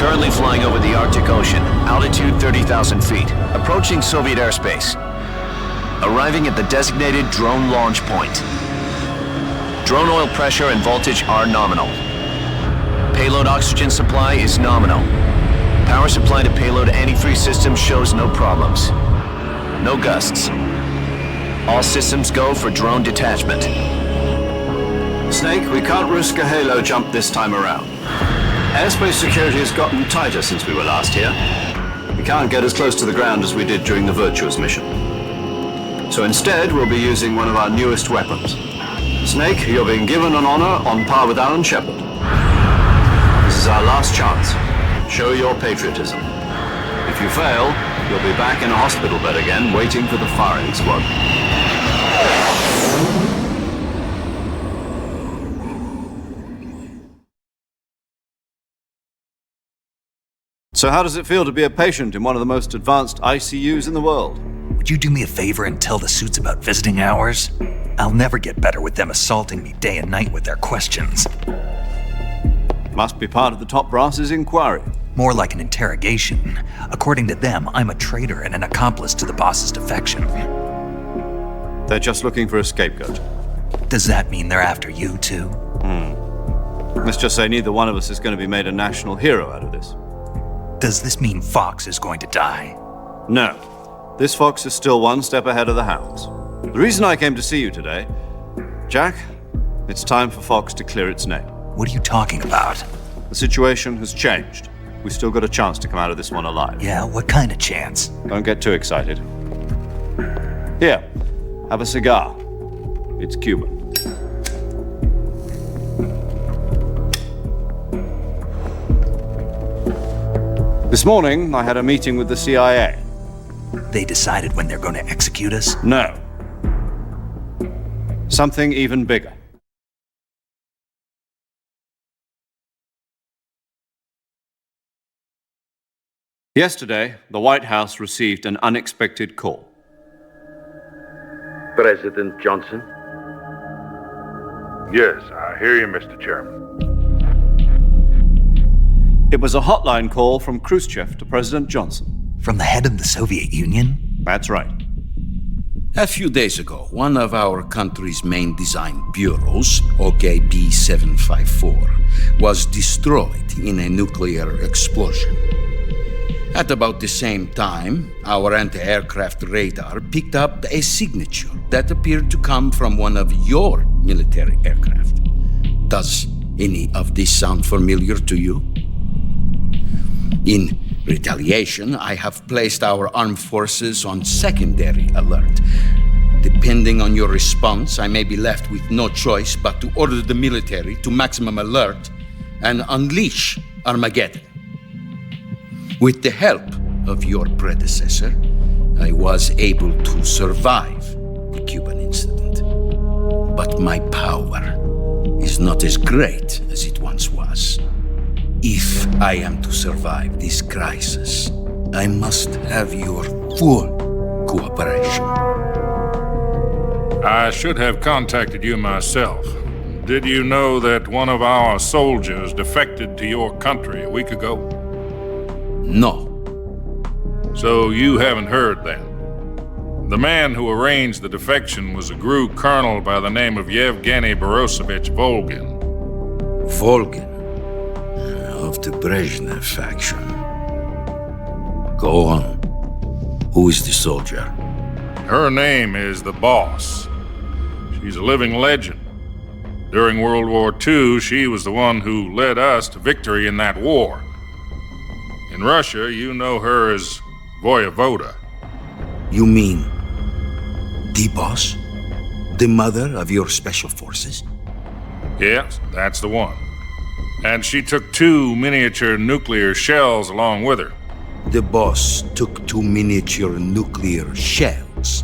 Currently flying over the Arctic Ocean, altitude 30,000 feet, approaching Soviet airspace. Arriving at the designated drone launch point. Drone oil pressure and voltage are nominal. Payload oxygen supply is nominal. Power supply to payload antifreeze system shows no problems. No gusts. All systems go for drone detachment. Snake, we can't risk a halo jump this time around. Airspace security has gotten tighter since we were last here. We can't get as close to the ground as we did during the Virtuous mission. So instead, we'll be using one of our newest weapons. Snake, you're being given an honor on par with Alan Shepard. This is our last chance. Show your patriotism. If you fail, you'll be back in a hospital bed again, waiting for the firing squad. So how does it feel to be a patient in one of the most advanced ICUs in the world? Would you do me a favor and tell the suits about visiting hours? I'll never get better with them assaulting me day and night with their questions. Must be part of the top brass's inquiry. More like an interrogation. According to them, I'm a traitor and an accomplice to the boss's defection. They're just looking for a scapegoat. Does that mean they're after you, too? Let's just say neither one of us is going to be made a national hero out of this. Does this mean Fox is going to die? No. This fox is still one step ahead of the hounds. The reason I came to see you today, Jack, it's time for Fox to clear its name. What are you talking about? The situation has changed. We've still got a chance to come out of this one alive. Yeah, what kind of chance? Don't get too excited. Here, have a cigar. It's Cuban. This morning, I had a meeting with the CIA. They decided when they're going to execute us? No. Something even bigger. Yesterday, the White House received an unexpected call. President Johnson? Yes, I hear you, Mr. Chairman. It was a hotline call from Khrushchev to President Johnson. From the head of the Soviet Union? That's right. A few days ago, one of our country's main design bureaus, OKB 754, was destroyed in a nuclear explosion. At about the same time, our anti-aircraft radar picked up a signature that appeared to come from one of your military aircraft. Does any of this sound familiar to you? In retaliation, I have placed our armed forces on secondary alert. Depending on your response, I may be left with no choice but to order the military to maximum alert and unleash Armageddon. With the help of your predecessor, I was able to survive the Cuban incident. But my power is not as great as it once was. If I am to survive this crisis, I must have your full cooperation. I should have contacted you myself. Did you know that one of our soldiers defected to your country a week ago? No. So you haven't heard then. The man who arranged the defection was a GRU colonel by the name of Yevgeny Borosovich Volgin. Volgin, of the Brezhnev faction. Go on. Who is the soldier? Her name is the Boss. She's a living legend. During World War II, she was the one who led us to victory in that war. In Russia, you know her as Voyevoda. You mean the Boss? The mother of your special forces? Yes, that's the one. And she took 2 miniature nuclear shells along with her. The Boss took 2 miniature nuclear shells.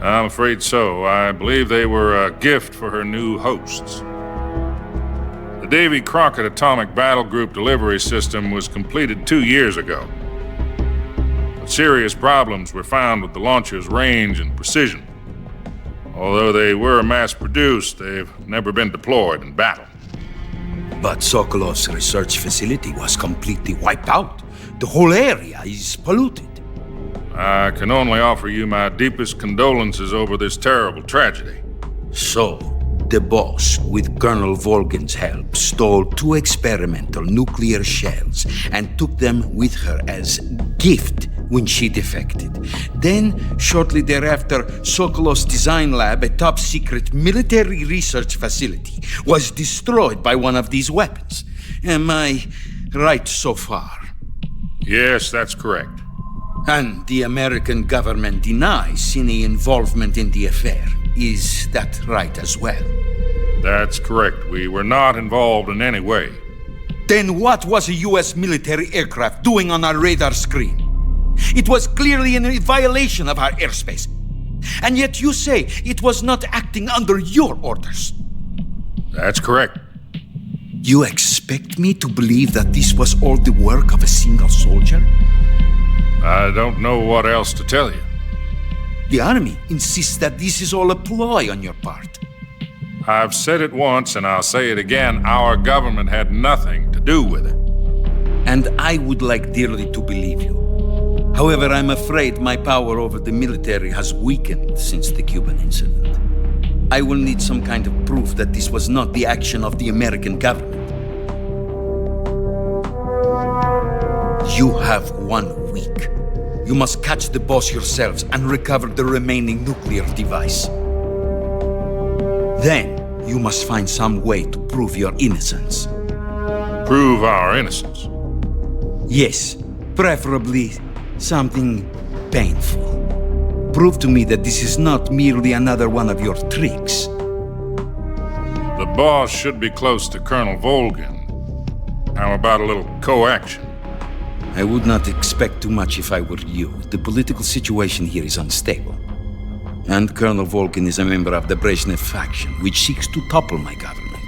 I'm afraid so. I believe they were a gift for her new hosts. The Davy Crockett Atomic Battle Group delivery system was completed 2 years ago. But serious problems were found with the launcher's range and precision. Although they were mass-produced, they've never been deployed in battle. But Sokolov's research facility was completely wiped out. The whole area is polluted. I can only offer you my deepest condolences over this terrible tragedy. So, the boss, with Colonel Volgin's help, stole 2 experimental nuclear shells and took them with her as gift when she defected. Then, shortly thereafter, Sokolov's design lab, a top-secret military research facility, was destroyed by one of these weapons. Am I right so far? Yes, that's correct. And the American government denies any involvement in the affair. Is that right as well? That's correct. We were not involved in any way. Then what was a US military aircraft doing on our radar screen? It was clearly in violation of our airspace. And yet you say it was not acting under your orders. That's correct. You expect me to believe that this was all the work of a single soldier? I don't know what else to tell you. The army insists that this is all a ploy on your part. I've said it once and I'll say it again. Our government had nothing to do with it. And I would like dearly to believe you. However, I'm afraid my power over the military has weakened since the Cuban incident. I will need some kind of proof that this was not the action of the American government. You have 1 week. You must catch the boss yourselves and recover the remaining nuclear device. Then, you must find some way to prove your innocence. Prove our innocence. Yes, preferably something painful. Prove to me that this is not merely another one of your tricks. The boss should be close to Colonel Volgin. How about a little co-action? I would not expect too much if I were you. The political situation here is unstable. And Colonel Volgin is a member of the Brezhnev faction, which seeks to topple my government.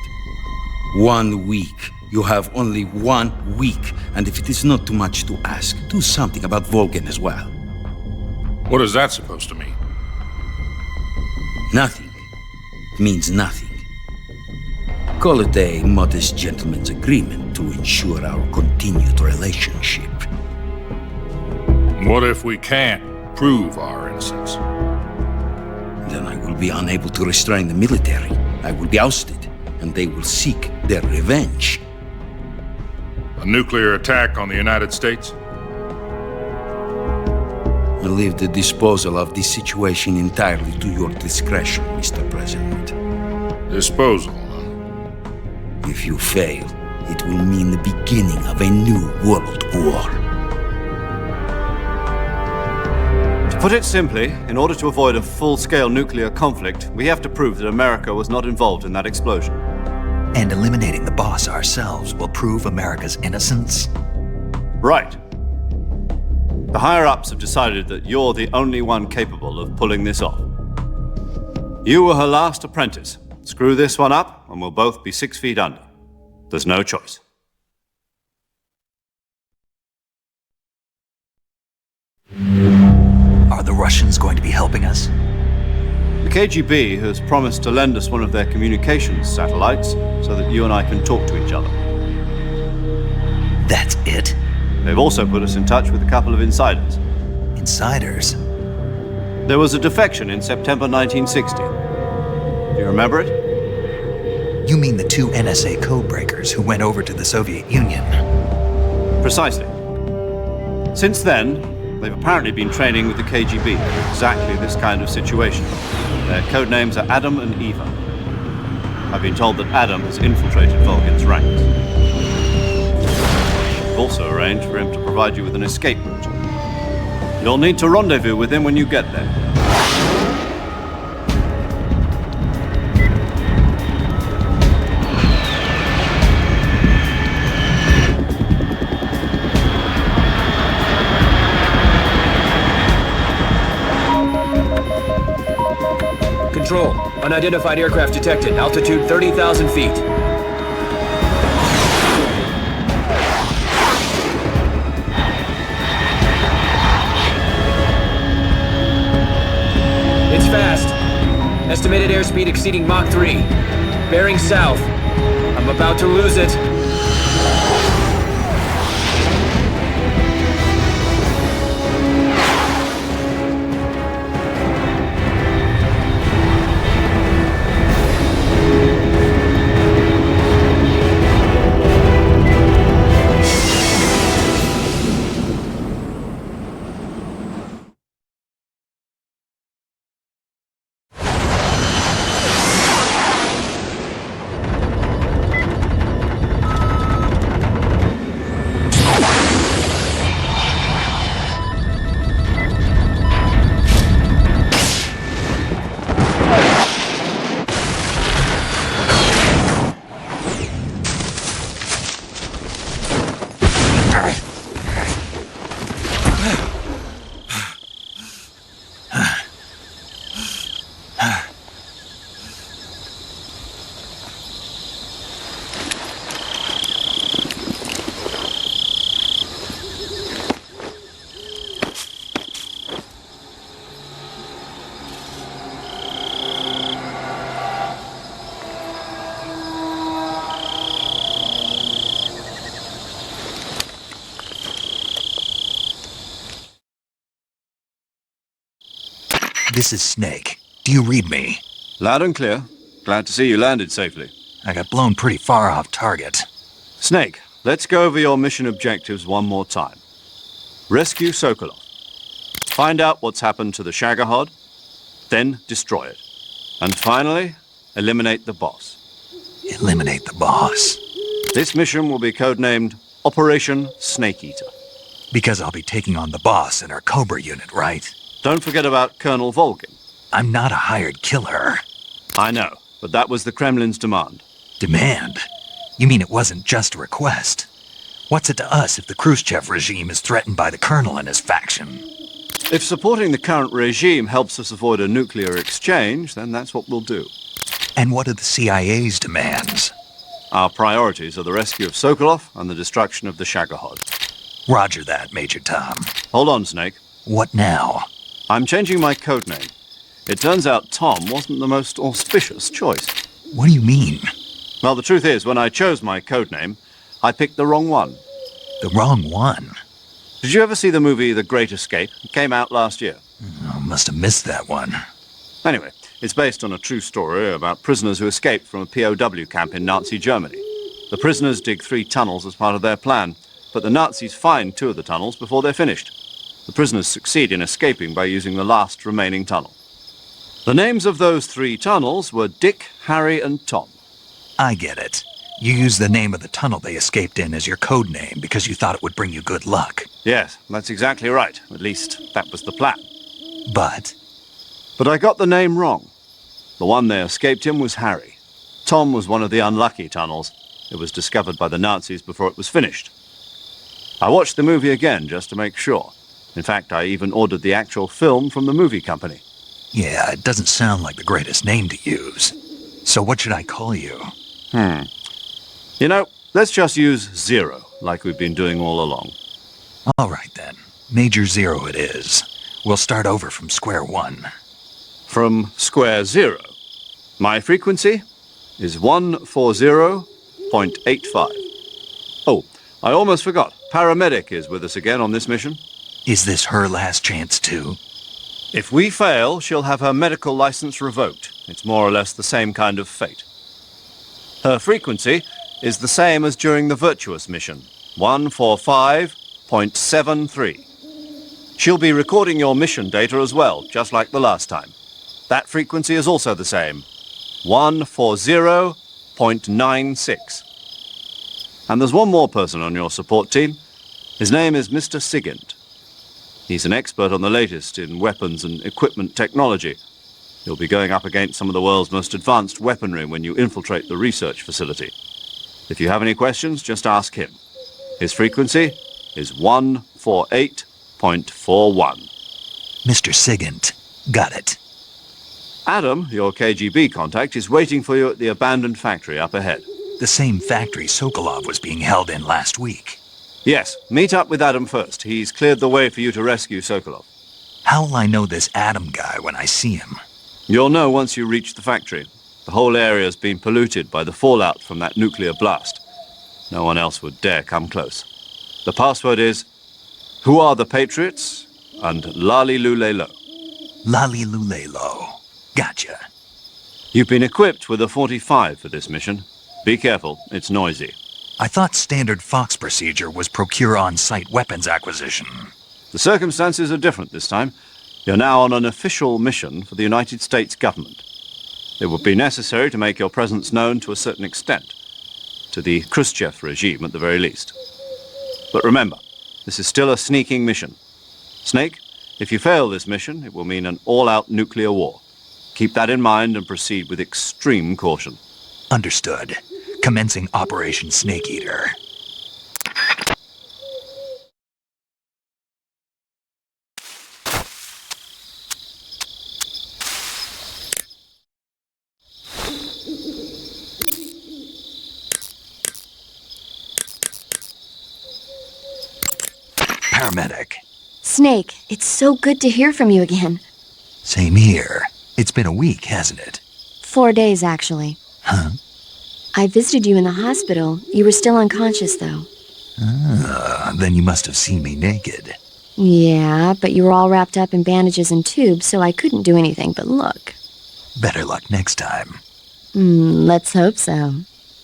1 week. You have only 1 week. And if it is not too much to ask, do something about Volgin as well. What is that supposed to mean? Nothing. It means nothing. Call it a modest gentleman's agreement to ensure our continued relationship. What if we can't prove our innocence? Then I will be unable to restrain the military. I will be ousted, and they will seek their revenge. A nuclear attack on the United States? I leave the disposal of this situation entirely to your discretion, Mr. President. Disposal? If you fail, it will mean the beginning of a new world war. To put it simply, in order to avoid a full-scale nuclear conflict, we have to prove that America was not involved in that explosion. And eliminating the boss ourselves will prove America's innocence? Right. The higher-ups have decided that you're the only one capable of pulling this off. You were her last apprentice. Screw this one up, and we'll both be 6 feet under. There's no choice. Are the Russians going to be helping us? The KGB has promised to lend us one of their communications satellites so that you and I can talk to each other. That's it? They've also put us in touch with a couple of insiders. Insiders? There was a defection in September 1960. Do you remember it? You mean the 2 NSA codebreakers who went over to the Soviet Union? Precisely. Since then, they've apparently been training with the KGB for exactly this kind of situation. Their codenames are Adam and Eva. I've been told that Adam has infiltrated Volgin's ranks. We've also arranged for him to provide you with an escape route. You'll need to rendezvous with him when you get there. Control. Unidentified aircraft detected. Altitude 30,000 feet. It's fast. Estimated airspeed exceeding Mach 3. Bearing south. I'm I'm about to lose it. This is Snake. Do you read me? Loud and clear. Glad to see you landed safely. I got blown pretty far off target. Snake, let's go over your mission objectives one more time. Rescue Sokolov. Find out what's happened to the Shagohod, then destroy it. And finally, eliminate the boss. Eliminate the boss. This mission will be codenamed Operation Snake Eater. Because I'll be taking on the boss in our Cobra unit, right? Don't forget about Colonel Volgin. I'm not a hired killer. I know, but that was the Kremlin's demand. Demand? You mean it wasn't just a request? What's it to us if the Khrushchev regime is threatened by the Colonel and his faction? If supporting the current regime helps us avoid a nuclear exchange, then that's what we'll do. And what are the CIA's demands? Our priorities are the rescue of Sokolov and the destruction of the Shagohod. Roger that, Major Tom. Hold on, Snake. What now? I'm changing my codename. It turns out Tom wasn't the most auspicious choice. What do you mean? Well, the truth is, when I chose my codename, I picked the wrong one. The wrong one? Did you ever see the movie The Great Escape? It came out last year. Oh, must have missed that one. Anyway, it's based on a true story about prisoners who escaped from a POW camp in Nazi Germany. The prisoners dig 3 tunnels as part of their plan, but the Nazis find 2 of the tunnels before they're finished. The prisoners succeed in escaping by using the last remaining tunnel. The names of those 3 tunnels were Dick, Harry, and Tom. I get it. You used the name of the tunnel they escaped in as your code name because you thought it would bring you good luck. Yes, that's exactly right. At least, that was the plan. But I got the name wrong. The one they escaped in was Harry. Tom was one of the unlucky tunnels. It was discovered by the Nazis before it was finished. I watched the movie again just to make sure. In fact, I even ordered the actual film from the movie company. yeah, it doesn't sound like the greatest name to use. So what should I call you? You know, let's just use Zero, like we've been doing all along. All right then. Major Zero it is. We'll start over from square one. From square zero. My frequency is 140.85. Oh, I almost forgot. Paramedic is with us again on this mission. Is this her last chance too? If we fail, she'll have her medical license revoked. It's more or less the same kind of fate. Her frequency is the same as during the Virtuous mission, 145.73. She'll be recording your mission data as well, just like the last time. That frequency is also the same, 140.96. And there's one more person on your support team. His name is Mr. Sigint. He's an expert on the latest in weapons and equipment technology. You'll be going up against some of the world's most advanced weaponry when you infiltrate the research facility. If you have any questions, just ask him. His frequency is 148.41. Mr. Sigint. Got it. Adam, your KGB contact, is waiting for you at the abandoned factory up ahead. The same factory Sokolov was being held in last week. Yes, meet up with Adam first. He's cleared the way for you to rescue Sokolov. How will I know this Adam guy when I see him? You'll know once you reach the factory. The whole area has been polluted by the fallout from that nuclear blast. No one else would dare come close. The password is, "Who are the Patriots?" and "Lali Lulelo." Lali Lulelo. Gotcha. You've been equipped with a 45 for this mission. Be careful, it's noisy. I thought standard Fox procedure was procure on-site weapons acquisition. The circumstances are different this time. You're now on an official mission for the United States government. It would be necessary to make your presence known to a certain extent, to the Khrushchev regime at the very least. But remember, this is still a sneaking mission. Snake, if you fail this mission, it will mean an all-out nuclear war. Keep that in mind and proceed with extreme caution. Understood. Commencing Operation Snake Eater. Paramedic. Snake, it's so good to hear from you again. Same here. It's been a week, hasn't it? 4 days, actually. Huh? I visited you in the hospital. You were still unconscious, though. Then you must have seen me naked. Yeah, but you were all wrapped up in bandages and tubes, so I couldn't do anything but look. Better luck next time. Let's hope so.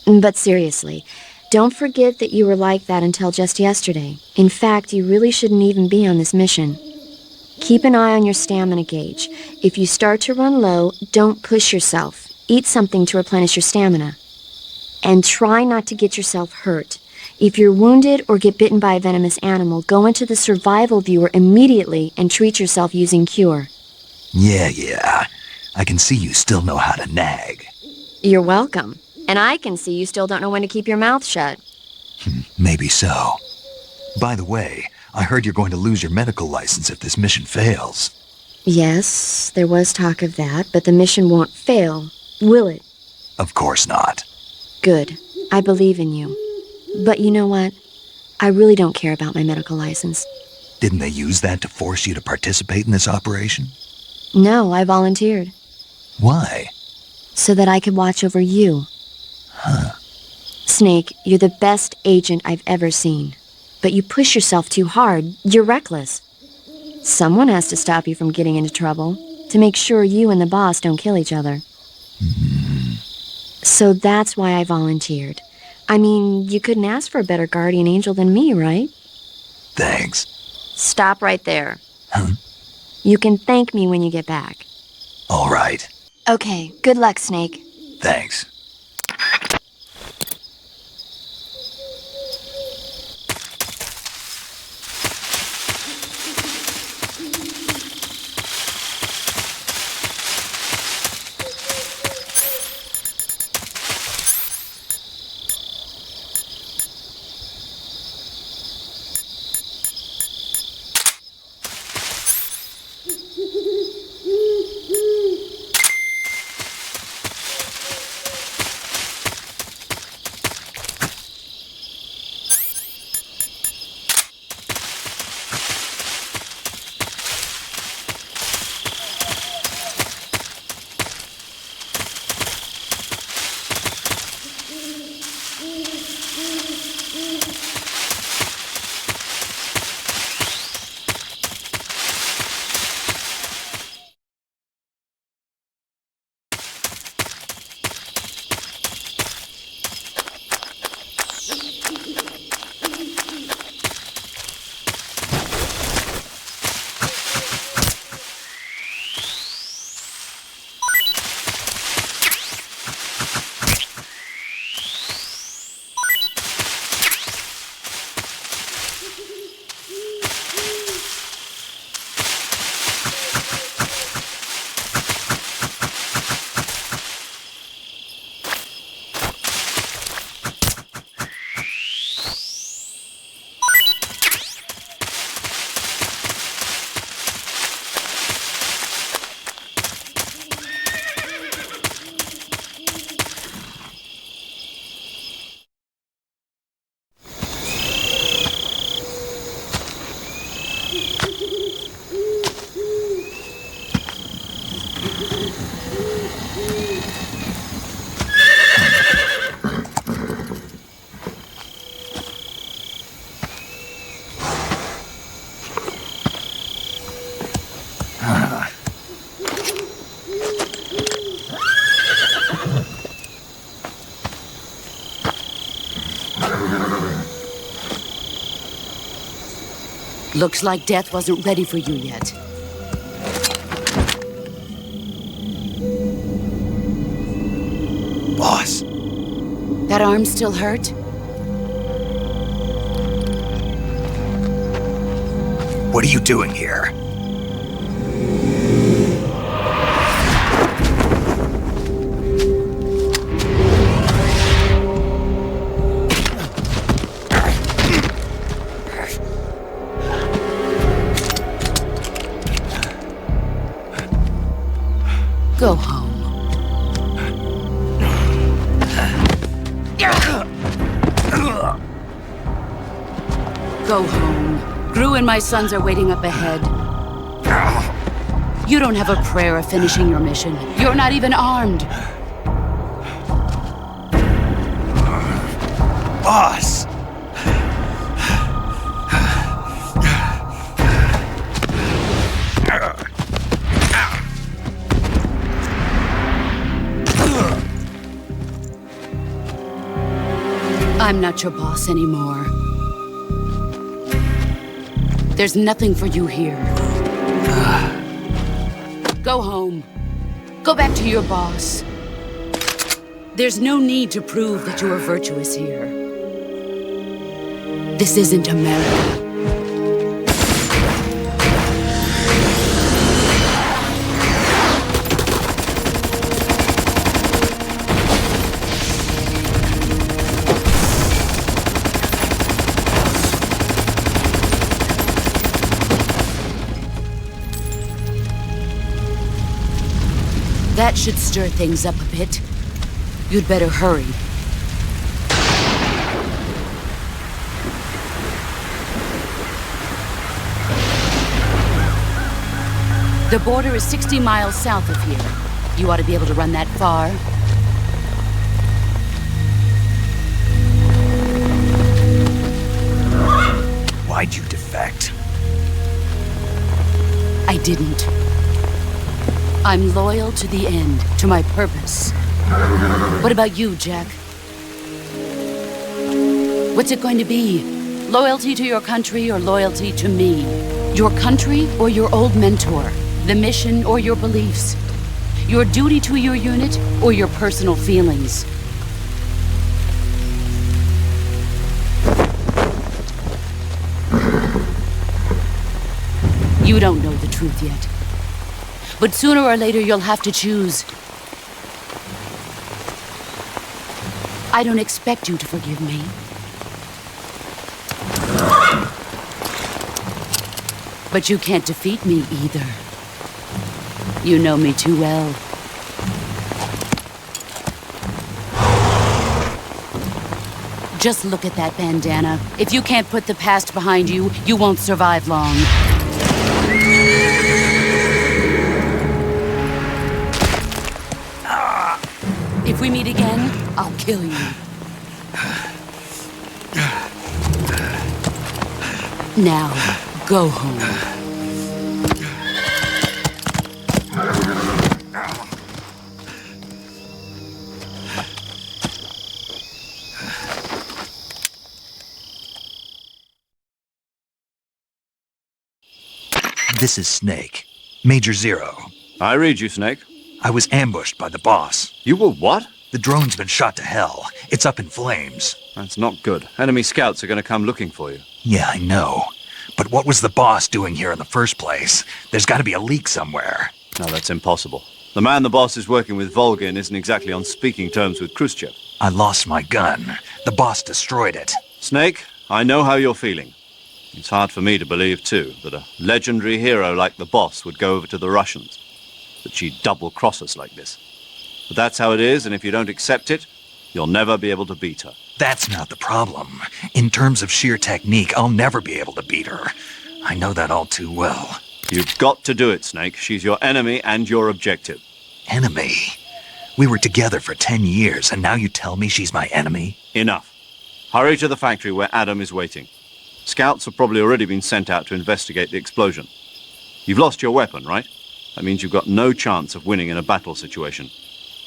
But seriously, don't forget that you were like that until just yesterday. In fact, you really shouldn't even be on this mission. Keep an eye on your stamina gauge. If you start to run low, don't push yourself. Eat something to replenish your stamina. And try not to get yourself hurt. If you're wounded or get bitten by a venomous animal, go into the survival viewer immediately and treat yourself using Cure. Yeah. I can see you still know how to nag. You're welcome. And I can see you still don't know when to keep your mouth shut. Maybe so. By the way, I heard you're going to lose your medical license if this mission fails. Yes, there was talk of that, but the mission won't fail, will it? Of course not. Good. I believe in you. But you know what? I really don't care about my medical license. Didn't they use that to force you to participate in this operation? No, I volunteered. Why? So that I could watch over you. Huh. Snake, you're the best agent I've ever seen. But you push yourself too hard. You're reckless. Someone has to stop you from getting into trouble, to make sure you and the boss don't kill each other. So that's why I volunteered. I mean, you couldn't ask for a better guardian angel than me, right? Thanks. Stop right there. Huh? You can thank me when you get back. All right. Okay, good luck, Snake. Thanks. Looks like death wasn't ready for you yet. Boss, That arm still hurt? what are you doing here? Go home. Go home. Gru and my sons are waiting up ahead. You don't have a prayer of finishing your mission. You're not even armed. Boss! I'm not your boss anymore. There's nothing for you here. Go home. Go back to your boss. There's no need to prove that you are virtuous here. This isn't America. That should stir things up a bit. You'd better hurry. The border is 60 miles south of here. You ought to be able to run that far. Why'd you defect? I didn't. I'm loyal to the end, to my purpose. What about you, Jack? What's it going to be? Loyalty to your country or loyalty to me? Your country or your old mentor? The mission or your beliefs? Your duty to your unit or your personal feelings? You don't know the truth yet. But sooner or later, you'll have to choose. I don't expect you to forgive me. But you can't defeat me either. You know me too well. Just look at that bandana. If you can't put the past behind you, you won't survive long. If we meet again, I'll kill you. Now, go home. This is Snake. Major Zero. I read you, Snake. I was ambushed by the boss. You were what? The drone's been shot to hell. It's up in flames. That's not good. Enemy scouts are going to come looking for you. Yeah, I know. But what was the boss doing here in the first place? There's got to be a leak somewhere. No, that's impossible. The man the boss is working with, Volgin, isn't exactly on speaking terms with Khrushchev. I lost my gun. The boss destroyed it. Snake, I know how you're feeling. It's hard for me to believe, too, that a legendary hero like the boss would go over to the Russians. That she'd double-cross us like this. But that's how it is, and if you don't accept it, you'll never be able to beat her. That's not the problem. In terms of sheer technique, I'll never be able to beat her. I know that all too well. You've got to do it, Snake. She's your enemy and your objective. Enemy? We were together for 10 years, and now you tell me she's my enemy? Enough. Hurry to the factory where Adam is waiting. Scouts have probably already been sent out to investigate the explosion. You've lost your weapon, right? That means you've got no chance of winning in a battle situation.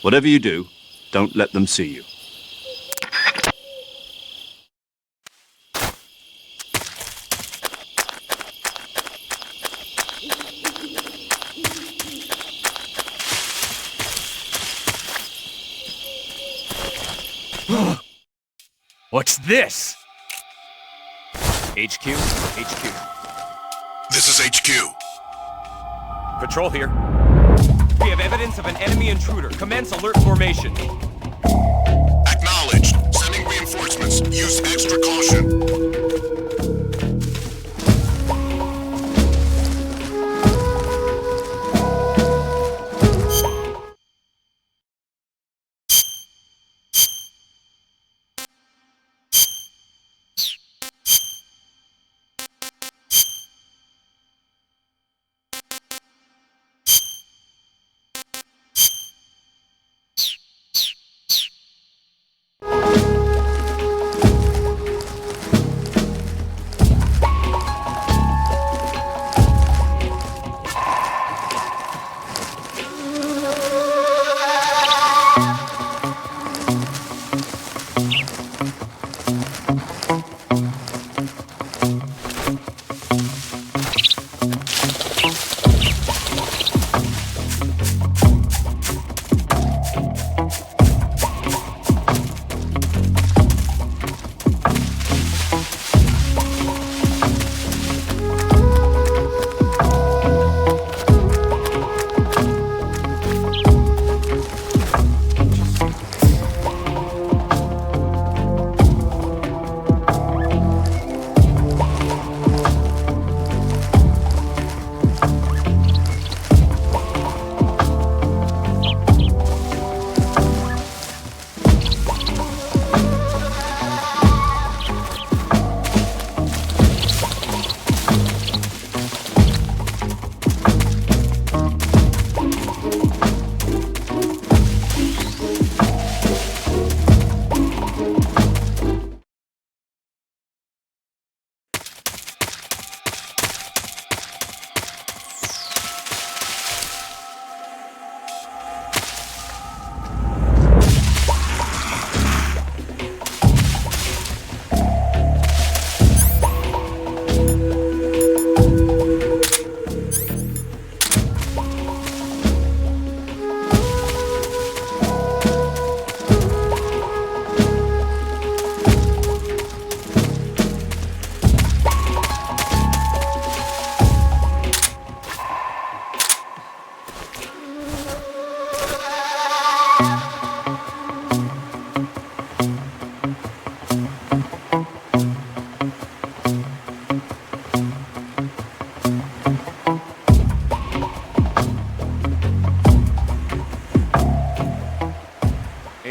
Whatever you do, don't let them see you. What's this? HQ? HQ. This is HQ. Patrol here. We have evidence of an enemy intruder. Commence alert formation. Acknowledged. Sending reinforcements. Use extra caution.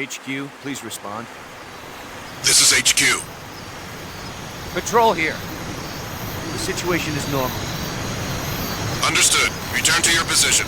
HQ, please respond. This is HQ. Patrol here. The situation is normal. Understood. Return to your position.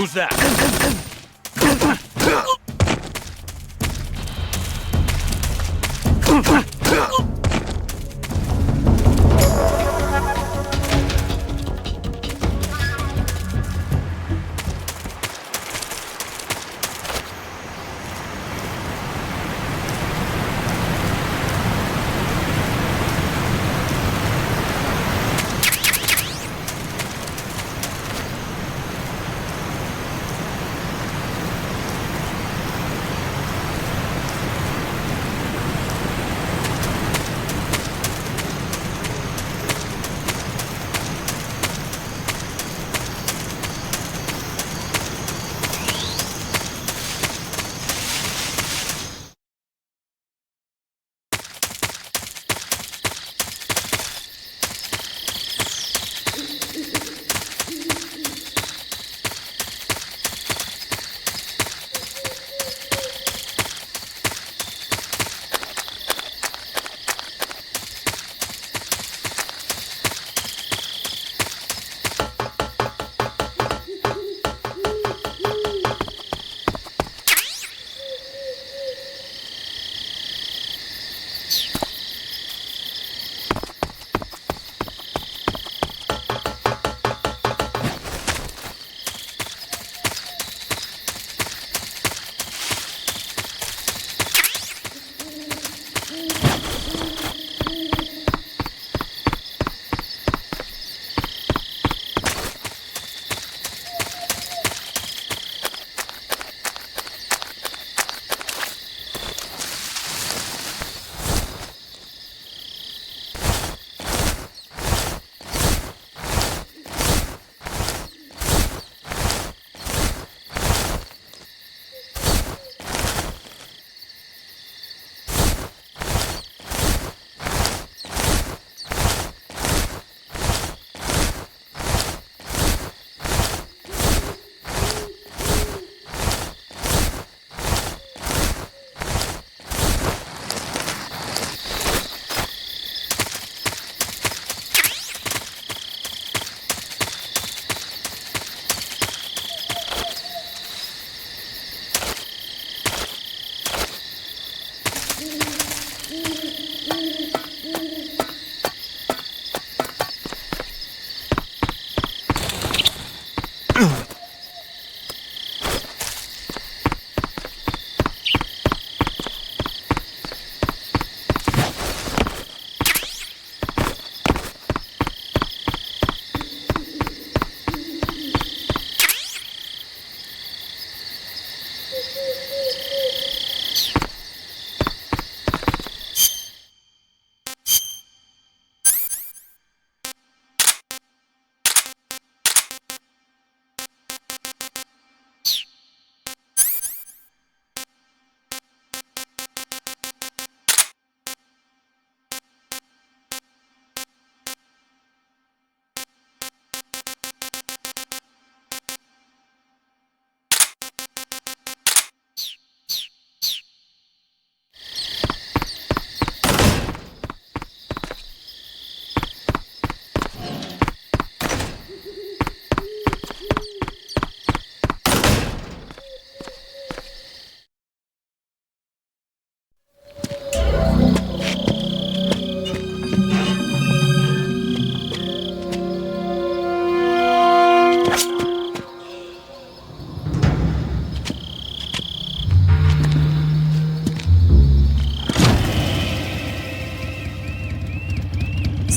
Who's that?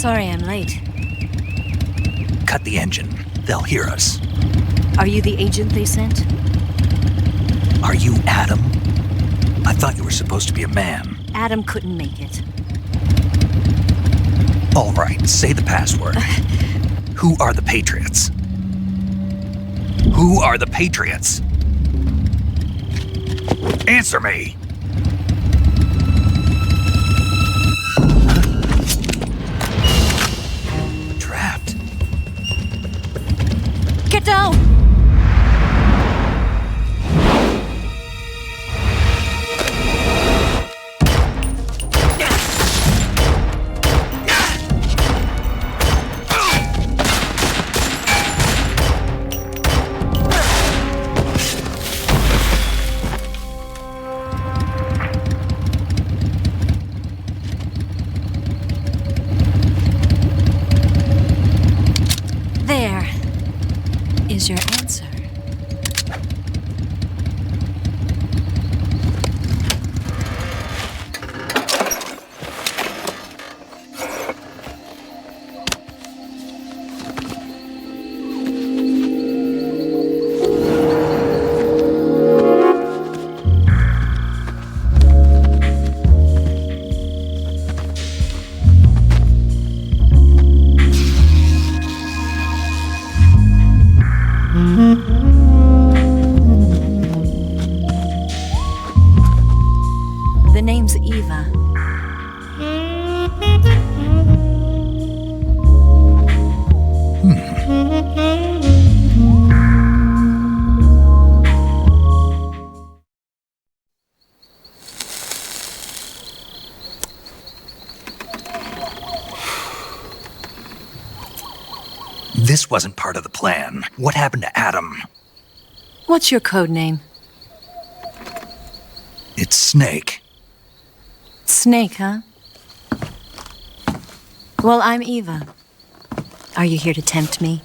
Sorry I'm late. Cut the engine. They'll hear us. Are you the agent they sent? Are you Adam? I thought you were supposed to be a man. Adam couldn't make it. All right, say the password. Who are the Patriots? Who are the Patriots? Answer me! Trapped. Get down! Is your answer. The name's Eva. This wasn't part of the plan. What happened to Adam? What's your code name? It's Snake. Snake, huh? Well, I'm Eva. Are you here to tempt me?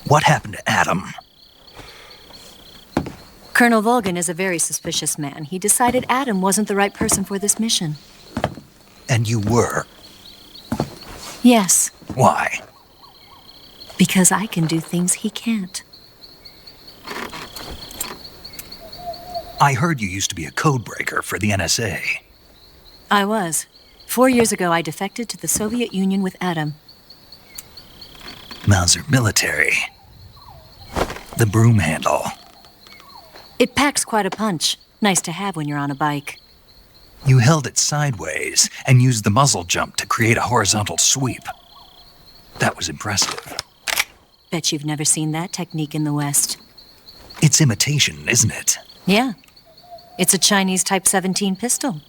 What happened to Adam? Colonel Volgan is a very suspicious man. He decided Adam wasn't the right person for this mission. And you were? Yes. Why? Because I can do things he can't. I heard you used to be a codebreaker for the NSA. I was. 4 years ago, I defected to the Soviet Union with Adam. Mauser military. The broom handle. It packs quite a punch. Nice to have when you're on a bike. You held it sideways and used the muzzle jump to create a horizontal sweep. That was impressive. Bet you've never seen that technique in the West. It's imitation, isn't it? Yeah. It's a Chinese Type 17 pistol.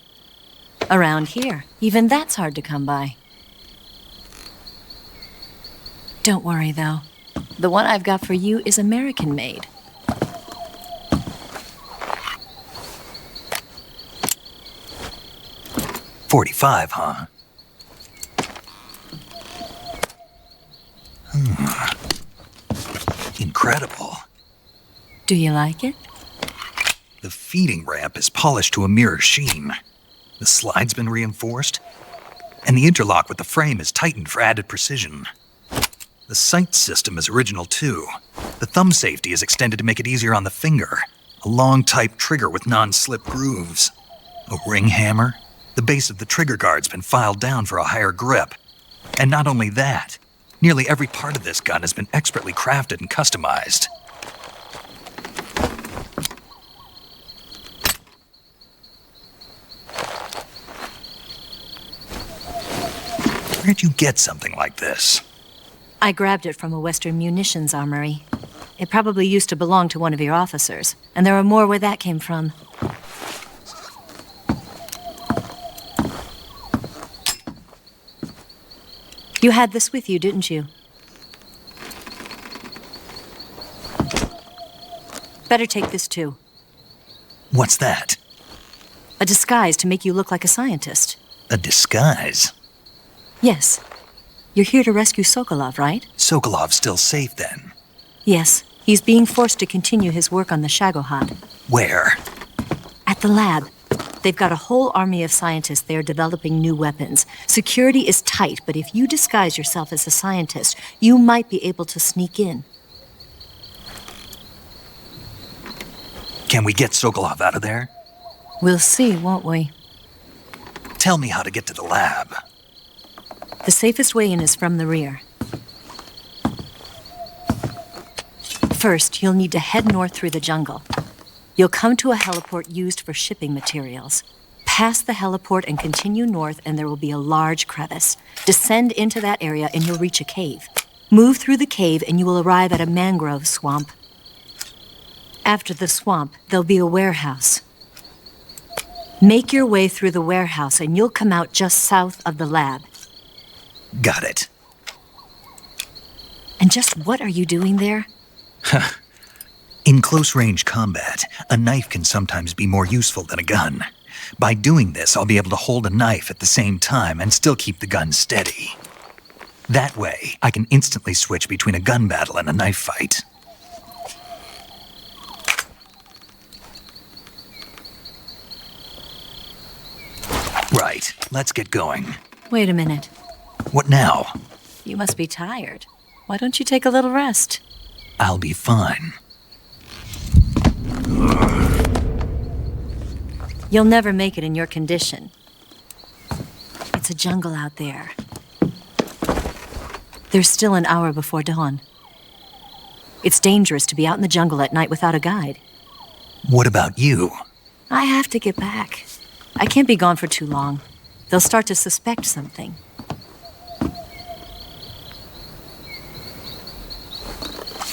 Around here, even that's hard to come by. Don't worry, though. The one I've got for you is American-made. .45, huh? Incredible. Do you like it? The feeding ramp is polished to a mirror sheen. The slide's been reinforced, and the interlock with the frame is tightened for added precision. The sight system is original too. The thumb safety is extended to make it easier on the finger. A long type trigger with non-slip grooves. A ring hammer. The base of the trigger guard's been filed down for a higher grip. And not only that, nearly every part of this gun has been expertly crafted and customized. Where'd you get something like this? I grabbed it from a Western munitions armory. It probably used to belong to one of your officers, and there are more where that came from. You had this with you, didn't you? Better take this too. What's that? A disguise to make you look like a scientist. A disguise? Yes. You're here to rescue Sokolov, right? Sokolov's still safe then? Yes. He's being forced to continue his work on the Shagohod. Where? At the lab. They've got a whole army of scientists there developing new weapons. Security is tight, but if you disguise yourself as a scientist, you might be able to sneak in. Can we get Sokolov out of there? We'll see, won't we? Tell me how to get to the lab. The safest way in is from the rear. First, you'll need to head north through the jungle. You'll come to a heliport used for shipping materials. Pass the heliport and continue north, and there will be a large crevice. Descend into that area, and you'll reach a cave. Move through the cave, and you will arrive at a mangrove swamp. After the swamp, there'll be a warehouse. Make your way through the warehouse, and you'll come out just south of the lab. Got it. And just what are you doing there? In close-range combat, a knife can sometimes be more useful than a gun. By doing this, I'll be able to hold a knife at the same time and still keep the gun steady. That way, I can instantly switch between a gun battle and a knife fight. Right, let's get going. Wait a minute. What now? You must be tired. Why don't you take a little rest? I'll be fine. You'll never make it in your condition. It's a jungle out there. There's still an hour before dawn. It's dangerous to be out in the jungle at night without a guide. What about you? I have to get back. I can't be gone for too long. They'll start to suspect something.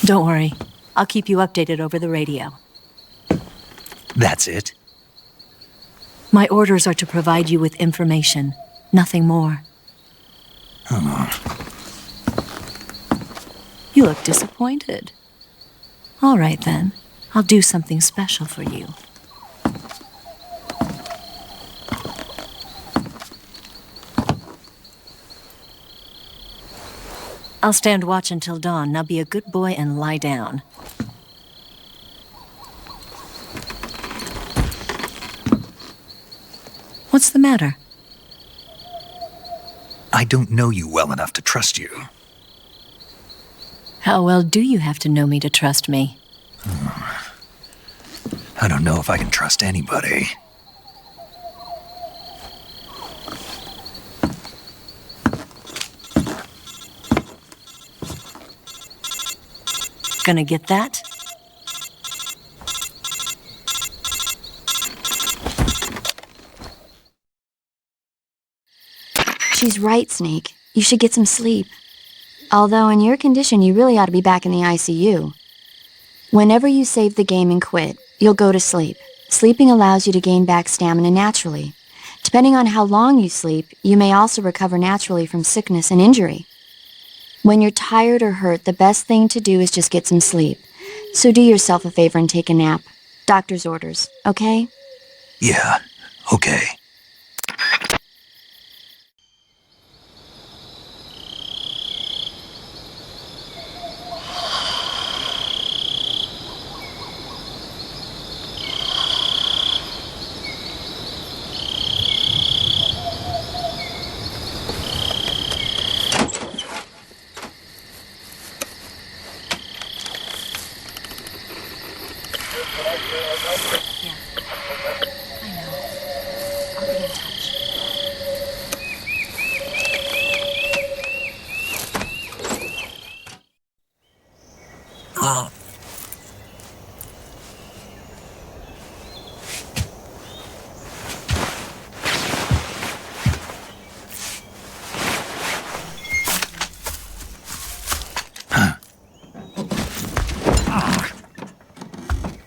Don't worry. I'll keep you updated over the radio. That's it? My orders are to provide you with information, nothing more. You look disappointed. All right, then. I'll do something special for you. I'll stand watch until dawn. Now be a good boy and lie down. What's the matter? I don't know you well enough to trust you. How well do you have to know me to trust me? I don't know if I can trust anybody. Gonna get that? She's right, Snake. You should get some sleep. Although in your condition, you really ought to be back in the ICU. Whenever you save the game and quit, you'll go to sleep. Sleeping allows you to gain back stamina naturally. Depending on how long you sleep, you may also recover naturally from sickness and injury. When you're tired or hurt, the best thing to do is just get some sleep. So do yourself a favor and take a nap. Doctor's orders, okay? Yeah, okay.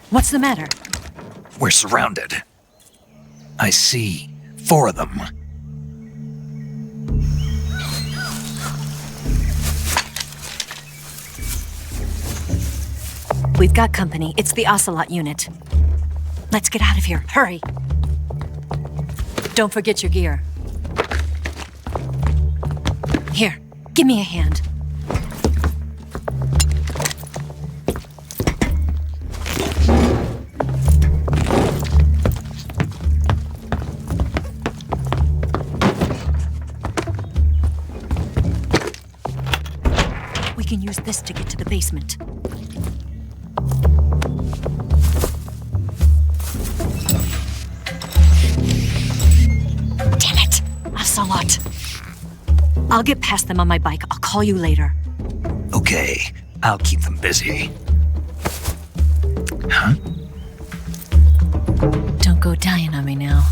What's the matter? We're surrounded. I see 4 of them. We've got company. It's the Ocelot unit. Let's get out of here. Hurry. Don't forget your gear. Here, give me a hand. use this to get to the basement. Damn it! Ocelot! I'll get past them on my bike. I'll call you later. Okay, I'll keep them busy. Huh? Don't go dying on me now.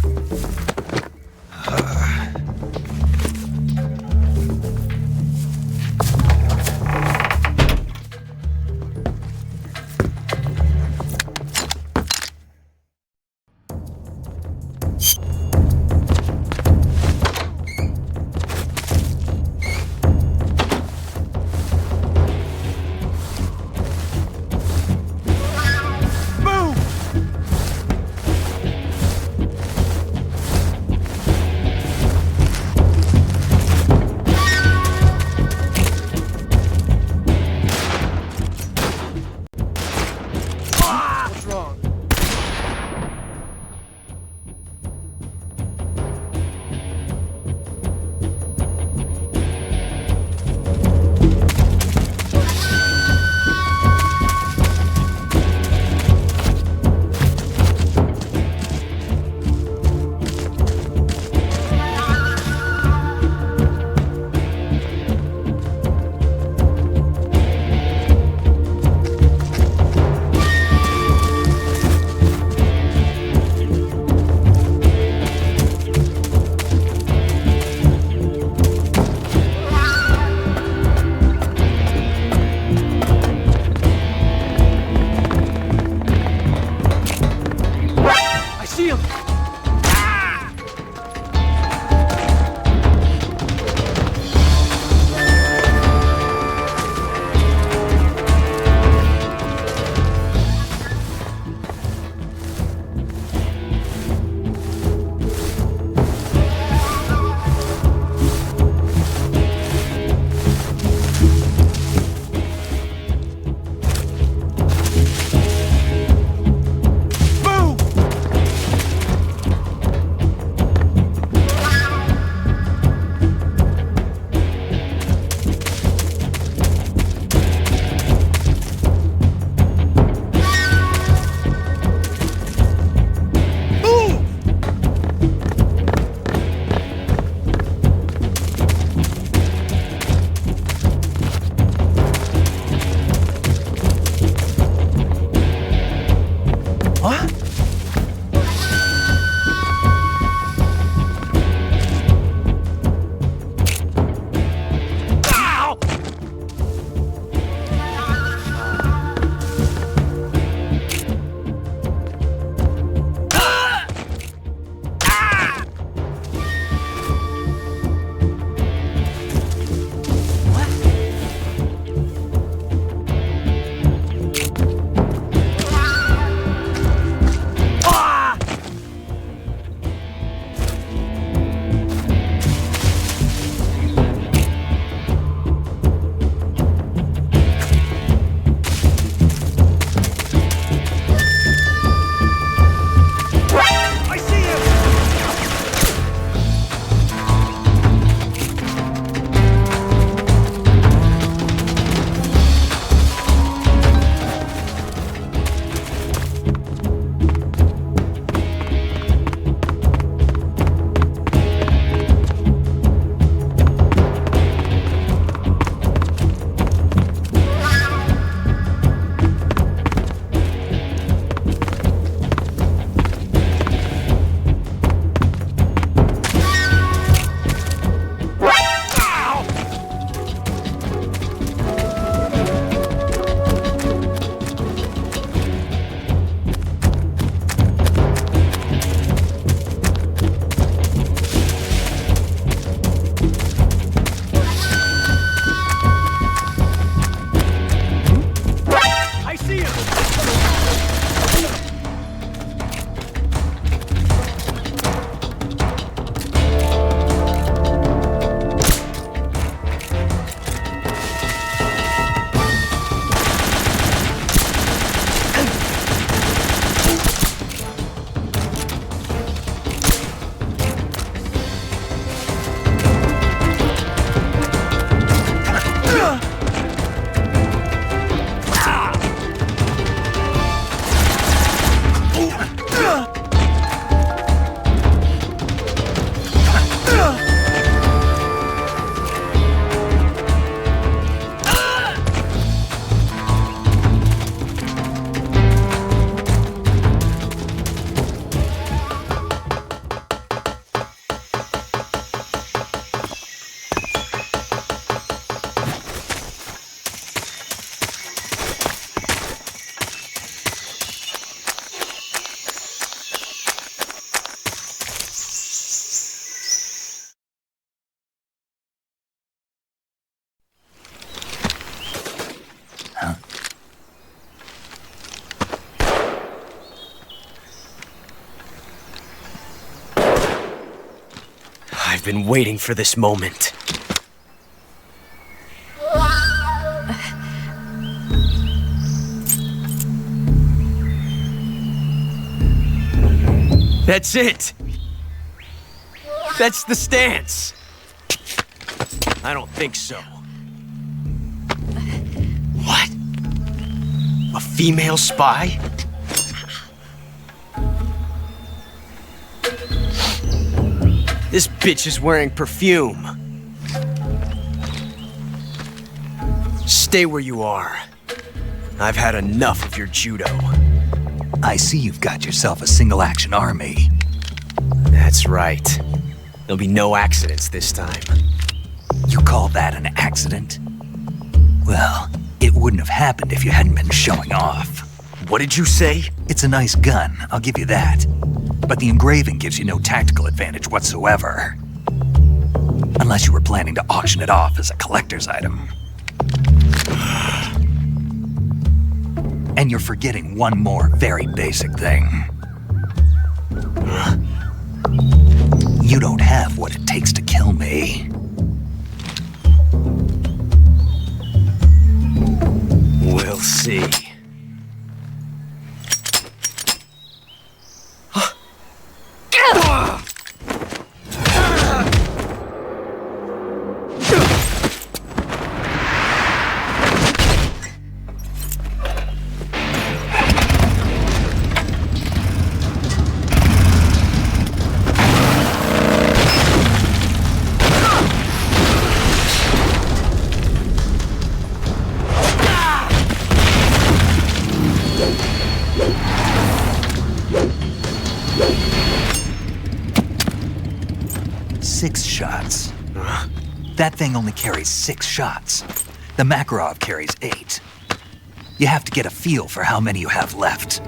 I've been waiting for this moment. That's it! That's the stance! I don't think so. What? A female spy? This bitch is wearing perfume. Stay where you are. I've had enough of your judo. I see you've got yourself a single-action army. That's right. There'll be no accidents this time. You call that an accident? Well, it wouldn't have happened if you hadn't been showing off. What did you say? It's a nice gun, I'll give you that. But the engraving gives you no tactical advantage whatsoever. Unless you were planning to auction it off as a collector's item. And you're forgetting one more very basic thing. You don't have what it takes to kill me. We'll see. That thing only carries 6 shots. The Makarov carries 8. You have to get a feel for how many you have left.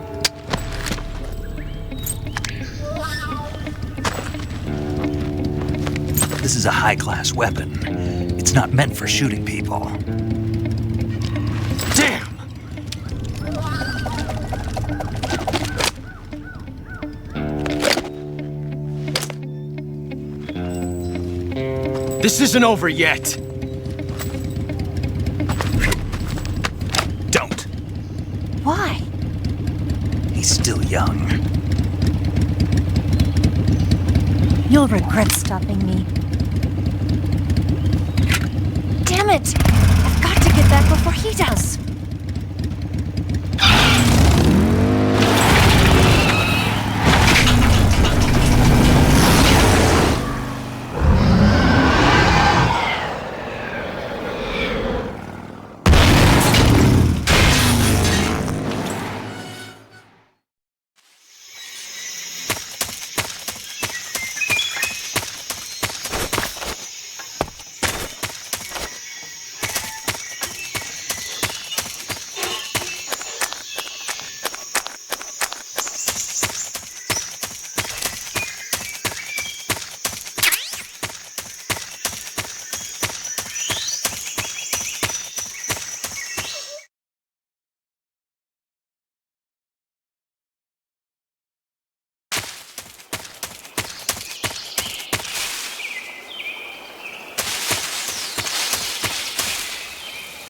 This is a high-class weapon. It's not meant for shooting people. Damn! This isn't over yet. Don't. Why? He's still young. You'll regret stopping me. Damn it! I've got to get back before he does.